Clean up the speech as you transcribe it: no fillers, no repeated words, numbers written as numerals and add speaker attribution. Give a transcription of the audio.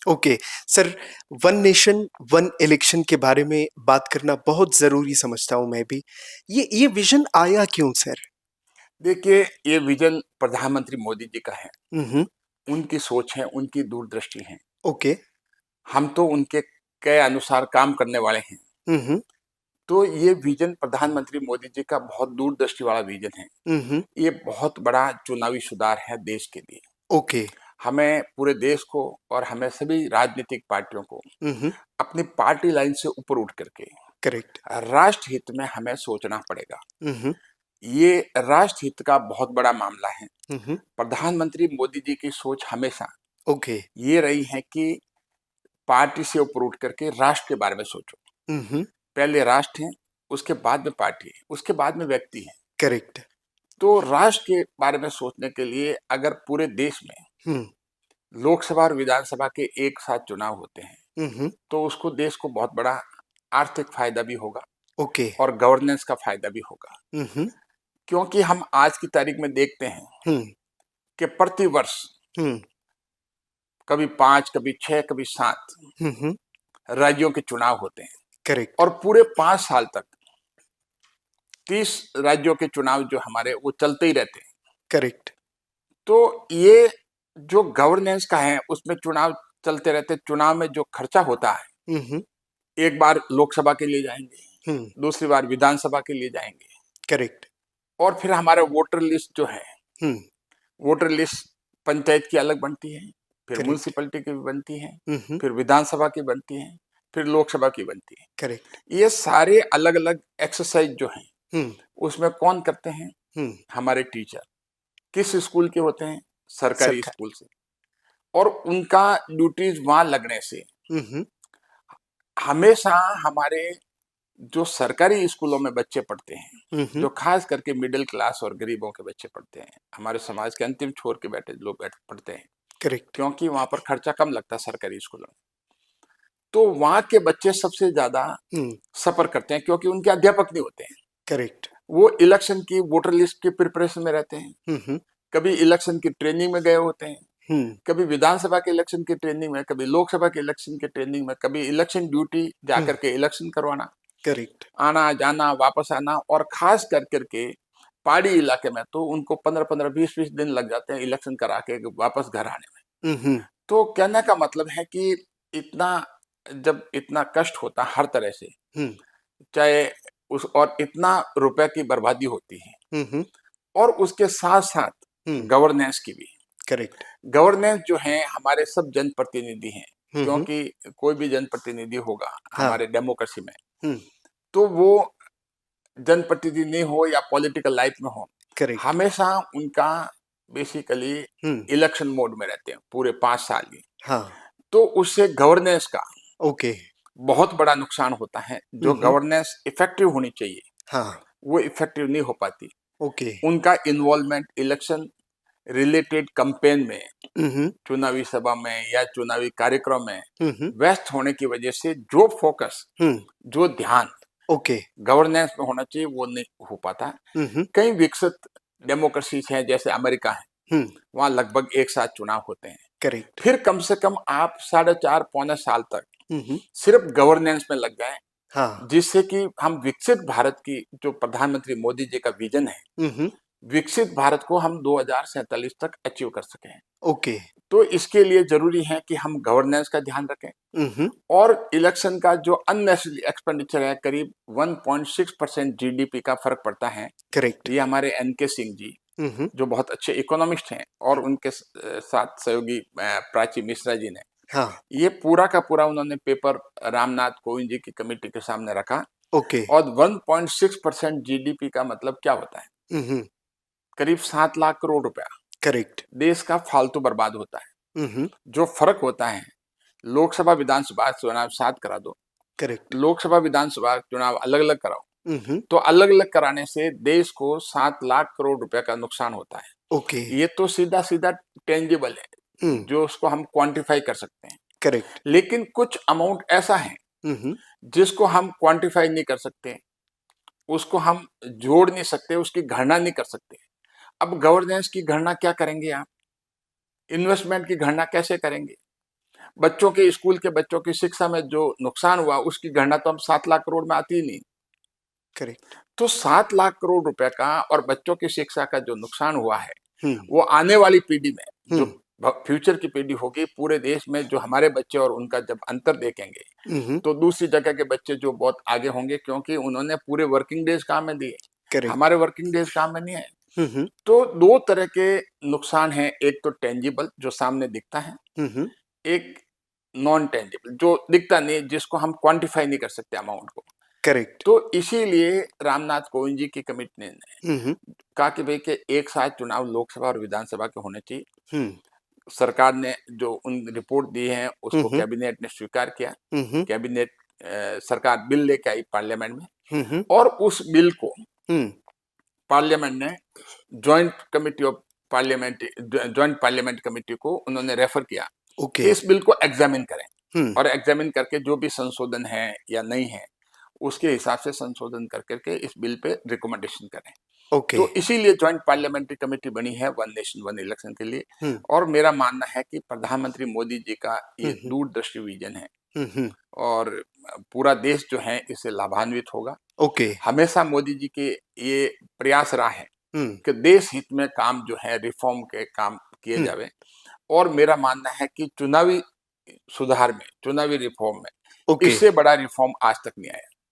Speaker 1: Okay sir, one nation one election के बारे में बात करना बहुत ज़रूरी समझता हूँ मैं भी। ये विज़न आया क्यों सर?
Speaker 2: देखिए, ये विजन प्रधानमंत्री मोदी जी का है।
Speaker 1: हुँ।
Speaker 2: उनकी सोच है, उनकी दूरदृष्टि है।
Speaker 1: ओके।
Speaker 2: हम तो उनके के अनुसार काम करने वाले हैं।
Speaker 1: हुँ।
Speaker 2: तो ये विजन प्रधानमंत्री मोदी जी का बहुत दूरदृष्टि वाला विजन है।
Speaker 1: हुँ।
Speaker 2: ये बहुत बड़ा चुनावी सुधार है देश के लिए।
Speaker 1: ओके।
Speaker 2: हमें पूरे देश को और हमें सभी राजनीतिक पार्टियों को
Speaker 1: हुँ।
Speaker 2: अपनी पार्टी लाइन से ऊपर उठ करके
Speaker 1: करेक्ट।
Speaker 2: राष्ट्र हित में हमें सोचना पड़ेगा।
Speaker 1: हुँ।
Speaker 2: ये राष्ट्र हित का बहुत बड़ा मामला है।
Speaker 1: हुँ।
Speaker 2: प्रधानमंत्री मोदी जी की सोच हमेशा
Speaker 1: ओके।
Speaker 2: ये रही है कि पार्टी से ऊपर उठ करके राष्ट्र के बारे में सोचो।
Speaker 1: हुँ।
Speaker 2: पहले राष्ट्र है, उसके बाद में पार्टी है, उसके बाद में व्यक्ति है।
Speaker 1: करेक्ट।
Speaker 2: तो राष्ट्र के बारे में सोचने के लिए अगर पूरे देश में
Speaker 1: हुँ।
Speaker 2: लोकसभा और विधानसभा के एक साथ चुनाव होते हैं,
Speaker 1: हुँ।
Speaker 2: तो उसको देश को बहुत बड़ा आर्थिक फायदा भी होगा
Speaker 1: ओके।
Speaker 2: और गवर्नेंस का फायदा भी होगा।
Speaker 1: हुँ।
Speaker 2: क्योंकि हम आज की तारीख में देखते हैं
Speaker 1: हुँ।
Speaker 2: कि प्रति वर्ष
Speaker 1: हुँ।
Speaker 2: कभी 5, कभी 6, कभी 7
Speaker 1: हुँ।
Speaker 2: राज्यों के चुनाव होते हैं
Speaker 1: करेक्ट।
Speaker 2: और पूरे 5 साल तक 30 राज्यों के चुनाव जो हमारे वो चलते ही रहते हैं।
Speaker 1: करेक्ट।
Speaker 2: तो ये जो गवर्नेंस का है उसमें चुनाव चलते रहते, चुनाव में जो खर्चा होता है,
Speaker 1: हुँ।
Speaker 2: एक बार लोकसभा के लिए जाएंगे,
Speaker 1: हुँ।
Speaker 2: दूसरी बार विधानसभा के लिए जाएंगे
Speaker 1: करेक्ट।
Speaker 2: और फिर हमारे वोटर लिस्ट जो है,
Speaker 1: हुँ।
Speaker 2: वोटर लिस्ट पंचायत की अलग बनती है, फिर
Speaker 1: करेक्ट।
Speaker 2: म्यूनिसिपैलिटी की भी बनती है,
Speaker 1: हुँ।
Speaker 2: फिर विधानसभा की बनती है, फिर लोकसभा की बनती है।
Speaker 1: करेक्ट।
Speaker 2: ये सारे अलग अलग एक्सरसाइज जो हैं
Speaker 1: हुँ।
Speaker 2: उसमें कौन करते हैं?
Speaker 1: हुँ।
Speaker 2: हमारे टीचर। किस स्कूल के होते हैं? सरकारी
Speaker 1: सरकार।
Speaker 2: स्कूल से। और उनका ड्यूटीज वहां लगने से
Speaker 1: हुँ।
Speaker 2: हमेशा हमारे जो सरकारी स्कूलों में बच्चे पढ़ते हैं,
Speaker 1: हुँ।
Speaker 2: जो खास करके मिडिल क्लास और गरीबों के बच्चे पढ़ते हैं, हमारे समाज के अंतिम छोर के बैठे लोग पढ़ते हैं,
Speaker 1: करेक्ट।
Speaker 2: क्योंकि वहां पर खर्चा कम लगता है सरकारी स्कूलों में। तो वहां के बच्चे सबसे ज्यादा
Speaker 1: हुँ।
Speaker 2: सफर करते हैं क्योंकि उनके अध्यापक नहीं होते हैं।
Speaker 1: करेक्ट।
Speaker 2: वो इलेक्शन की वोटर लिस्ट की प्रिपरेशन में रहते हैं,
Speaker 1: हुँ।
Speaker 2: कभी इलेक्शन की ट्रेनिंग में गए होते हैं,
Speaker 1: हुँ।
Speaker 2: कभी विधानसभा के इलेक्शन की ट्रेनिंग में, कभी लोकसभा के इलेक्शन की ट्रेनिंग में, कभी इलेक्शन ड्यूटी
Speaker 1: हुँ।
Speaker 2: जाकर के इलेक्शन करवाना,
Speaker 1: करेक्ट।
Speaker 2: आना जाना वापस आना, और खास कर करके पहाड़ी इलाके में तो उनको 15-15 20-20 दिन लग जाते हैं इलेक्शन करा के वापस घर आने में।
Speaker 1: हुँ।
Speaker 2: तो कहने का मतलब है कि इतना जब इतना कष्ट होता हर तरह से,
Speaker 1: हुँ।
Speaker 2: चाहे उस और इतना रुपए की बर्बादी होती है
Speaker 1: हुँ।
Speaker 2: और उसके साथ साथ
Speaker 1: हुँ।
Speaker 2: गवर्नेंस की भी।
Speaker 1: करेक्ट।
Speaker 2: गवर्नेंस जो है हमारे सब जनप्रतिनिधि हैं,
Speaker 1: हुँ।
Speaker 2: क्योंकि कोई भी जनप्रतिनिधि होगा
Speaker 1: हाँ।
Speaker 2: हमारे डेमोक्रेसी में,
Speaker 1: हुँ।
Speaker 2: तो वो जनप्रतिनिधि हो या पॉलिटिकल लाइफ में हो,
Speaker 1: करेक्ट।
Speaker 2: हमेशा उनका बेसिकली
Speaker 1: हुँ।
Speaker 2: इलेक्शन मोड में रहते हैं पूरे 5 साल ही।
Speaker 1: हाँ।
Speaker 2: तो उससे गवर्नेंस का
Speaker 1: ओके।
Speaker 2: बहुत बड़ा नुकसान होता है। जो
Speaker 1: हुँ।
Speaker 2: गवर्नेंस इफेक्टिव होनी चाहिए,
Speaker 1: हाँ।
Speaker 2: वो इफेक्टिव नहीं हो पाती।
Speaker 1: ओके।
Speaker 2: उनका इन्वॉल्वमेंट इलेक्शन रिलेटेड कैंपेन में,
Speaker 1: हुँ।
Speaker 2: चुनावी सभा में या चुनावी कार्यक्रम में
Speaker 1: हुँ।
Speaker 2: व्यस्त होने की वजह से जो फोकस,
Speaker 1: हुँ।
Speaker 2: जो ध्यान
Speaker 1: ओके।
Speaker 2: गवर्नेंस में होना चाहिए वो नहीं हो पाता।
Speaker 1: हुँ।
Speaker 2: कई विकसित डेमोक्रेसीज हैं जैसे अमेरिका है,
Speaker 1: हुँ।
Speaker 2: वहां लगभग एक साथ चुनाव होते हैं।
Speaker 1: करेक्ट।
Speaker 2: फिर कम से कम आप 4.5 पौने साल तक
Speaker 1: हुँ।
Speaker 2: सिर्फ गवर्नेंस में लग जाएं,
Speaker 1: हाँ।
Speaker 2: जिससे कि हम विकसित भारत की जो प्रधानमंत्री मोदी जी का विजन है,
Speaker 1: हुँ।
Speaker 2: विकसित भारत को हम 2047 तक अचीव कर सकें।
Speaker 1: ओके।
Speaker 2: तो इसके लिए जरूरी है कि हम गवर्नेंस का ध्यान रखें
Speaker 1: हुँ।
Speaker 2: और इलेक्शन का जो अननेसेसरी एक्सपेंडिचर है, करीब 1.6% जीडीपी का फर्क पड़ता है।
Speaker 1: करेक्ट।
Speaker 2: ये हमारे एनके सिंह जी,
Speaker 1: हुँ।
Speaker 2: जो बहुत अच्छे इकोनॉमिस्ट हैं, और उनके साथ सहयोगी प्राची मिश्रा जी ने
Speaker 1: हाँ।
Speaker 2: ये पूरा का पूरा उन्होंने पेपर रामनाथ कोविंद जी की कमेटी के सामने रखा।
Speaker 1: ओके।
Speaker 2: और 1.6% जीडीपी का मतलब क्या होता है?
Speaker 1: हुँ।
Speaker 2: करीब 7 लाख करोड़ रुपया
Speaker 1: करेक्ट।
Speaker 2: देश का फालतू बर्बाद होता है।
Speaker 1: हुँ।
Speaker 2: जो फर्क होता है, लोकसभा विधानसभा चुनाव साथ करा दो,
Speaker 1: करेक्ट।
Speaker 2: लोकसभा विधानसभा चुनाव अलग अलग कराओ,
Speaker 1: हुँ।
Speaker 2: तो अलग अलग कराने से देश को 7 लाख करोड़ रुपए का नुकसान होता है।
Speaker 1: ओके।
Speaker 2: ये तो सीधा सीधा टेंजिबल है,
Speaker 1: हुँ।
Speaker 2: जो उसको हम क्वांटिफाई कर सकते हैं।
Speaker 1: करेक्ट।
Speaker 2: लेकिन कुछ अमाउंट ऐसा है
Speaker 1: हुँ।
Speaker 2: जिसको हम क्वांटिफाई नहीं कर सकते, उसको हम जोड़ नहीं सकते, उसकी गणना नहीं कर सकते। अब गवर्नेंस की गणना क्या करेंगे आप? इन्वेस्टमेंट की गणना कैसे करेंगे? बच्चों के स्कूल के बच्चों की शिक्षा में जो नुकसान हुआ उसकी गणना तो हम 7 लाख करोड़ में आती ही नहीं।
Speaker 1: करेक्ट।
Speaker 2: तो 7 लाख करोड़ रुपए का और बच्चों की शिक्षा का जो नुकसान हुआ है
Speaker 1: हुँ,
Speaker 2: वो आने वाली पीढ़ी में,
Speaker 1: हुँ,
Speaker 2: जो फ्यूचर की पीढ़ी होगी पूरे देश में, जो हमारे बच्चे और उनका जब अंतर देखेंगे
Speaker 1: हुँ,
Speaker 2: तो दूसरी जगह के बच्चे जो बहुत आगे होंगे, क्योंकि उन्होंने पूरे वर्किंग डेज काम में दिए,
Speaker 1: करेक्ट।
Speaker 2: हमारे वर्किंग डेज काम में नहीं है।
Speaker 1: हुँ, हुँ,
Speaker 2: तो दो तरह के नुकसान हैं, एक तो टेंजिबल जो सामने दिखता है,
Speaker 1: हुँ, हुँ,
Speaker 2: एक नॉन टेंजिबल जो दिखता नहीं, जिसको हम क्वांटिफाई नहीं कर सकते अमाउंट को।
Speaker 1: करेक्ट।
Speaker 2: तो इसीलिए रामनाथ कोविंद जी की कमिटी ने
Speaker 1: हुँ, हुँ,
Speaker 2: कहा कि भाई के एक साथ चुनाव लोकसभा और विधानसभा के होने चाहिए।
Speaker 1: हुँ,
Speaker 2: सरकार ने जो उन रिपोर्ट दी है
Speaker 1: हुँ,
Speaker 2: उसको
Speaker 1: हुँ,
Speaker 2: कैबिनेट ने स्वीकार किया।
Speaker 1: हुँ, हुँ,
Speaker 2: कैबिनेट सरकार बिल लेके आई पार्लियामेंट में,
Speaker 1: हुँ, हुँ,
Speaker 2: और उस बिल को
Speaker 1: हुँ,
Speaker 2: पार्लियामेंट ने ज्वाइंट पार्लियामेंट कमेटी को उन्होंने रेफर किया
Speaker 1: ओके।
Speaker 2: कि इस बिल को एग्जामिन करें,
Speaker 1: हुँ,
Speaker 2: और एग्जामिन करके जो भी संशोधन है या नहीं है उसके हिसाब से संशोधन कर करके इस बिल पे रिकमेंडेशन करें।
Speaker 1: ओके।
Speaker 2: तो इसीलिए ज्वाइंट पार्लियामेंट्री कमेटी बनी है वन नेशन वन इलेक्शन के लिए।
Speaker 1: हुँ,
Speaker 2: और मेरा मानना है कि प्रधानमंत्री मोदी जी का
Speaker 1: हुँ,
Speaker 2: ये
Speaker 1: हुँ,
Speaker 2: दूरदृष्टि विजन है,
Speaker 1: हुँ, हुँ,
Speaker 2: और पूरा देश जो है इससे लाभान्वित होगा।
Speaker 1: ओके।
Speaker 2: हमेशा मोदी जी के ये प्रयास रहा है
Speaker 1: हुँ,
Speaker 2: कि देश हित में काम जो है, रिफॉर्म के काम किए
Speaker 1: हुँ,
Speaker 2: जावे। और मेरा मानना है कि चुनावी सुधार में, चुनावी रिफॉर्म में
Speaker 1: ओके।
Speaker 2: इससे बड़ा रिफॉर्म आज तक नहीं आया।